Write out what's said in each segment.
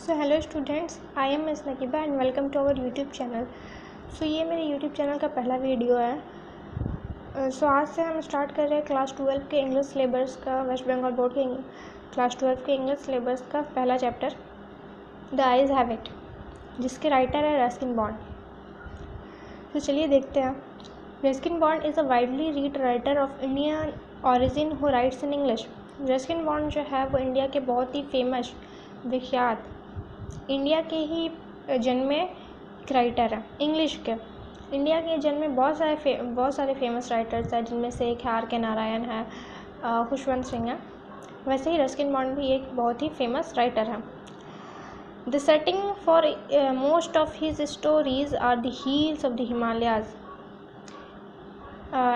So hello students, I am miss Nakiba and welcome to our YouTube channel. So ये मेरे YouTube channel का पहला video है। सो आज से हम स्टार्ट कर रहे हैं क्लास 12 के इंग्लिश सिलेबस का, वेस्ट बंगाल बोर्ड के क्लास 12 के इंग्लिश सिलेबस का पहला chapter the eyes have it, जिसके राइटर है रस्किन बॉन्ड। तो चलिए देखते हैं। Ruskin bond is a widely read writer of Indian origin who rights in English. Ruskin bond जो है वो इंडिया के बहुत ही फेमस, विख्यात, इंडिया के ही जन्मे राइटर हैं इंग्लिश के। इंडिया के जन्मे बहुत सारे फेमस राइटर्स हैं, जिनमें से एक आर के नारायण है, खुशवंत सिंह है। वैसे ही रस्किन बॉन्ड भी एक बहुत ही फेमस राइटर है। The setting for most of his stories are the hills of the Himalayas.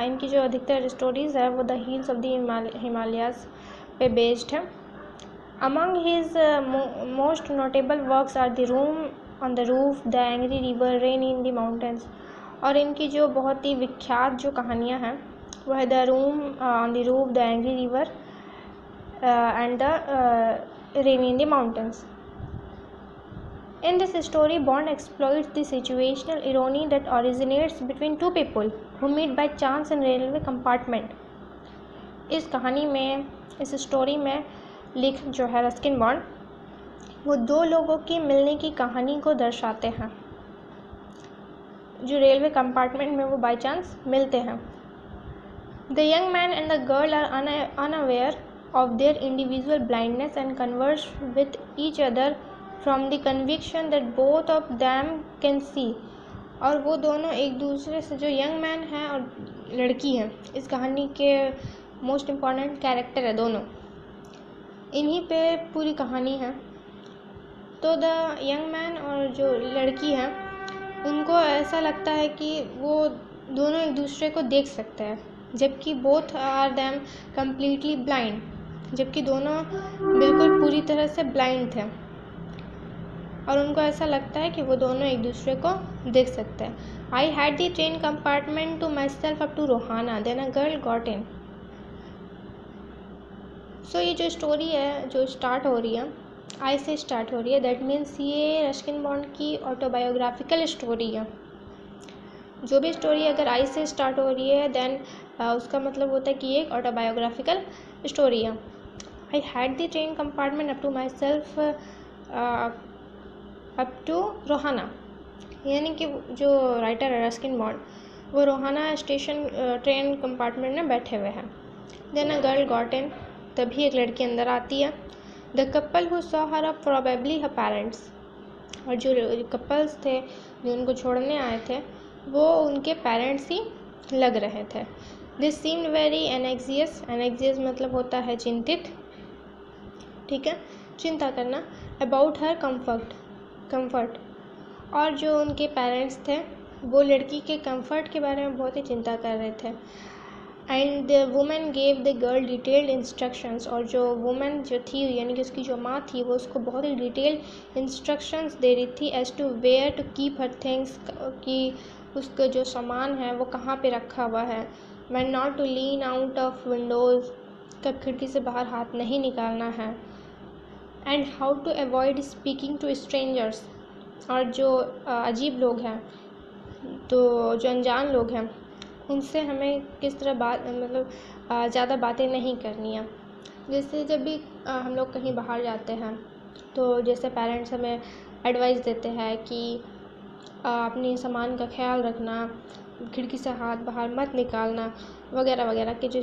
इनकी जो अधिकतर स्टोरीज़ है वो the hills of the Himalayas पे बेस्ड है। Among his most notable works are The Room on the Roof, The Angry River, Rain in the Mountains। और इनकी जो बहुत ही विख्यात जो कहानियाँ हैं वो है the room on the roof, the angry river and the rain in the mountains. In this story, Bond exploits the situational irony that originates between two people who meet by chance in railway compartment। इस कहानी में, इस story में लेखक जो है Ruskin bond, वो दो लोगों की मिलने की कहानी को दर्शाते हैं जो रेलवे कंपार्टमेंट में वो बाय चांस मिलते हैं। The young man and the girl are unaware of their individual blindness and converse with each other from the conviction that both of them can see. और वो दोनों एक दूसरे से, जो यंग मैन है और लड़की है, इस कहानी के मोस्ट इम्पॉर्टेंट कैरेक्टर है दोनों, इन्हीं पे पूरी कहानी है। तो द यंग मैन और जो लड़की है, उनको ऐसा लगता है कि वो दोनों एक दूसरे को देख सकते हैं, जबकि both are them completely blind, जबकि दोनों बिल्कुल पूरी तरह से ब्लाइंड थे। और उनको ऐसा लगता है कि वो दोनों एक दूसरे को देख सकते हैं। I had the train compartment to myself up to Rohana, then a girl got in. So ये जो स्टोरी है जो स्टार्ट हो रही है, आई से स्टार्ट हो रही है, दैट मीन्स ये रस्किन बॉन्ड की ऑटोबायोग्राफिकल स्टोरी है। जो भी स्टोरी अगर आई से स्टार्ट हो रही है देन उसका मतलब होता है कि ये एक ऑटोबायोग्राफिकल स्टोरी है। I had the train compartment up to myself up to Rohana, यानी कि जो राइटर है रस्किन बॉन्ड, वो रोहाना स्टेशन ट्रेन कंपार्टमेंट में बैठे हुए हैं। Then a girl got in, तभी एक लड़की अंदर आती है। The couple who saw her are probably her parents. और जो कपल्स थे जो उनको छोड़ने आए थे, वो उनके पेरेंट्स ही लग रहे थे। दिस सीम्ड वेरी एनेक्सियस, एनेक्सियस मतलब होता है चिंतित, ठीक है, चिंता करना। About her comfort. और जो उनके पेरेंट्स थे वो लड़की के कंफर्ट के बारे में बहुत ही चिंता कर रहे थे। And the women gave the girl detailed instructions. और जो वुमेन जो थी, यानी कि उसकी जो माँ थी, वो उसको बहुत ही डिटेल्ड इंस्ट्रक्शंस दे रही थी as to where to keep her things, कि उसका जो सामान है वो कहाँ पे रखा हुआ है। When not to lean out of windows, कब खिड़की से बाहर हाथ नहीं निकालना है। And how to avoid speaking to strangers. और जो अजीब लोग हैं, तो जो अनजान लोग हैं, उनसे हमें किस तरह ज़्यादा बातें नहीं करनी है। जैसे जब भी हम लोग कहीं बाहर जाते हैं, तो जैसे पेरेंट्स हमें एडवाइस देते हैं कि अपनी सामान का ख्याल रखना, खिड़की से हाथ बाहर मत निकालना, वगैरह वगैरह के जो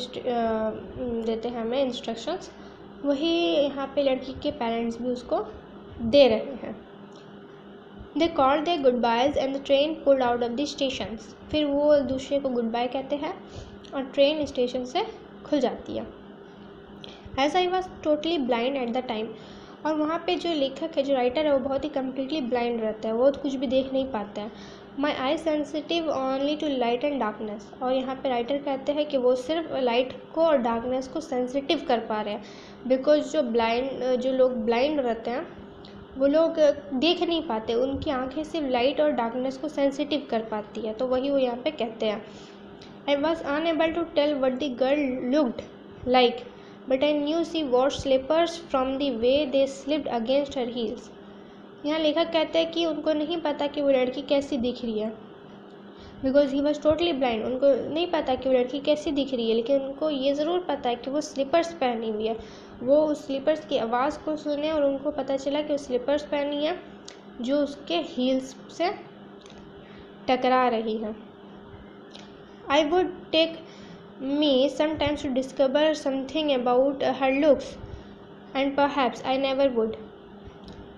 देते हैं हमें इंस्ट्रक्शंस, वही यहाँ पे लड़की के पेरेंट्स भी उसको दे रहे हैं। They called their goodbyes and the train pulled out of the stations. फिर वो एक दूसरे को गुड बाय कहते हैं और ट्रेन स्टेशन से खुल जाती है। As I was totally blind at the time. और वहाँ पे जो लेखक है, जो राइटर है, वो बहुत ही कम्प्लीटली ब्लाइंड रहता है, वो कुछ भी देख नहीं पाता है। My eye sensitive only to light and darkness. और यहाँ पे राइटर कहते हैं कि वो सिर्फ लाइट को और डार्कनेस को सेंसिटिव कर पा रहे हैं, बिकॉज जो लोग ब्लाइंड रहते हैं वो लोग देख नहीं पाते, उनकी आंखें सिर्फ लाइट और डार्कनेस को सेंसिटिव कर पाती है। तो वही वो यहाँ पे कहते हैं। I was unable to tell what the girl looked like, but I knew she wore slippers from the way they slipped against her heels। यहाँ लेखक कहते हैं कि उनको नहीं पता कि वो लड़की कैसी दिख रही है, because he was totally blind. उनको नहीं पता कि वो लड़की कैसी दिख रही है, लेकिन उनको ये ज़रूर पता है कि वो स्लीपर्स पहनी हुई है। वो उस स्लीपर्स की आवाज़ को सुने और उनको पता चला कि वो स्लीपर्स पहनी है जो उसके हील्स से टकरा रही है। I would take me sometimes to discover something about her looks and perhaps I never would.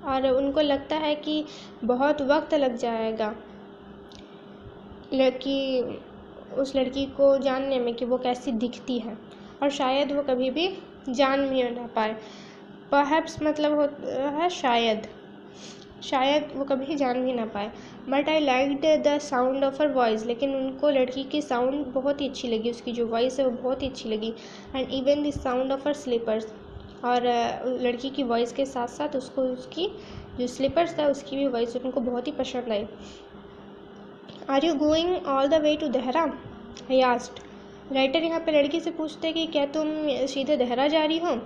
और उनको लगता है कि बहुत वक्त लग जाएगा उस लड़की को जानने में कि वो कैसी दिखती है, और शायद वो कभी भी जान भी ना पाए। परहैप्स मतलब होता है शायद वो कभी जान भी ना पाए। But I liked the sound of her voice, लेकिन उनको लड़की की साउंड बहुत ही अच्छी लगी, उसकी जो वॉइस है वो बहुत ही अच्छी लगी। And even the sound of her slippers, और लड़की की वॉइस के साथ साथ उसको उसकी जो स्लीपर्स था उसकी भी वॉइस उनको बहुत ही पसंद आई। Are you going all the way to Dehra? I asked. Writer यहाँ पे लड़की से पूछते हैं कि क्या तुम सीधे देहरा जा रही हो?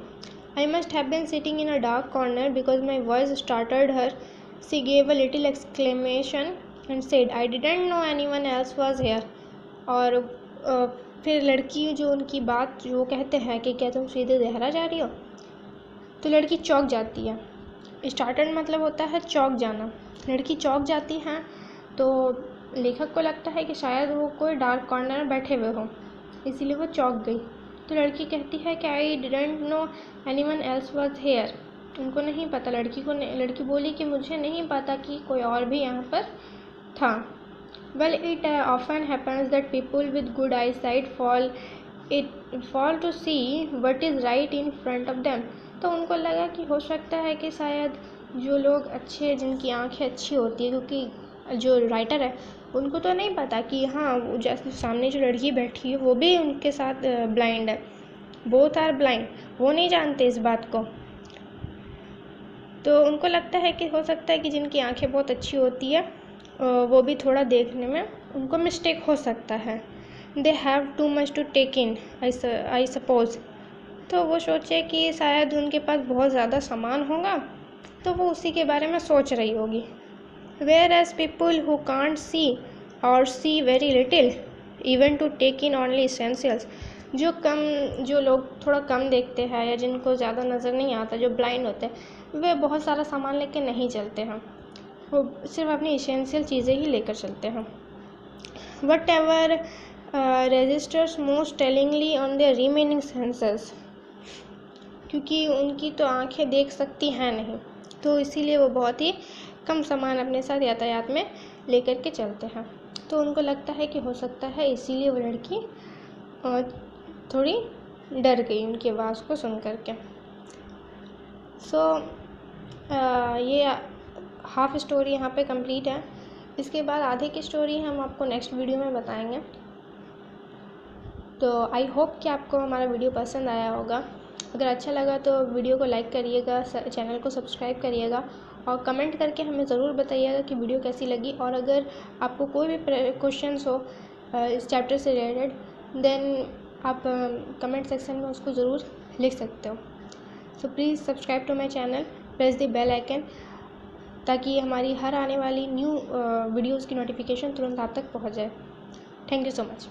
I must have been sitting in a dark corner because my voice startled her. She gave a little exclamation and said I didn't know anyone else was here. और फिर लड़की जो उनकी बात जो कहते हैं कि क्या तुम सीधे देहरा जा रही हो, तो लड़की चौंक जाती है। स्टार्टर्ड मतलब होता है चौंक जाना। लड़की चौंक जाती है, तो लेखक को लगता है कि शायद वो कोई डार्क कॉर्नर में बैठे हुए हों, इसीलिए वो चौंक गई। तो लड़की कहती है कि आई didn't know anyone else was here. उनको नहीं पता, लड़की बोली कि मुझे नहीं पता कि कोई और भी यहाँ पर था। Well it often happens that people with good eyesight fall to see what is right in front of them. तो उनको लगा कि हो सकता है कि शायद जो लोग अच्छे, जिनकी आंखें अच्छी होती है, क्योंकि जो राइटर है उनको तो नहीं पता कि हाँ जैसे सामने जो लड़की बैठी है वो भी उनके साथ ब्लाइंड है, बोथ आर ब्लाइंड, वो नहीं जानते इस बात को। तो उनको लगता है कि हो सकता है कि जिनकी आंखें बहुत अच्छी होती है वो भी थोड़ा देखने में उनको मिस्टेक हो सकता है। They have too much to take in I suppose. तो वो सोचे कि शायद उनके पास बहुत ज़्यादा सामान होगा, तो वो उसी के बारे में सोच रही होगी। Whereas people who can't see or see very little, even to take in only essentials, जो लोग थोड़ा कम देखते हैं या जिनको ज़्यादा नज़र नहीं आता, जो ब्लाइंड होते हैं, वे बहुत सारा सामान लेके नहीं चलते हैं, वो सिर्फ अपनी इसेंशियल चीज़ें ही लेकर चलते हैं। Whatever registers most tellingly on their remaining senses, क्योंकि उनकी तो आंखें देख सकती हैं नहीं, तो इसीलिए वो बहुत ही कम सामान अपने साथ यातायात में लेकर के चलते हैं। तो उनको लगता है कि हो सकता है इसीलिए वो लड़की थोड़ी डर गई उनकी आवाज़ को सुन कर के। ये हाफ स्टोरी यहाँ पे कंप्लीट है। इसके बाद आधे की स्टोरी हम आपको नेक्स्ट वीडियो में बताएंगे। तो आई होप कि आपको हमारा वीडियो पसंद आया होगा। अगर अच्छा लगा तो वीडियो को लाइक करिएगा, चैनल को सब्सक्राइब करिएगा और कमेंट करके हमें ज़रूर बताइएगा कि वीडियो कैसी लगी। और अगर आपको कोई भी क्वेश्चंस हो इस चैप्टर से रिलेटेड, देन आप कमेंट सेक्शन में उसको ज़रूर लिख सकते हो। So please subscribe to my channel, press the bell icon, ताकि हमारी हर आने वाली न्यू वीडियोज़ की नोटिफिकेशन तुरंत आप तक पहुँच जाए। Thank you so much.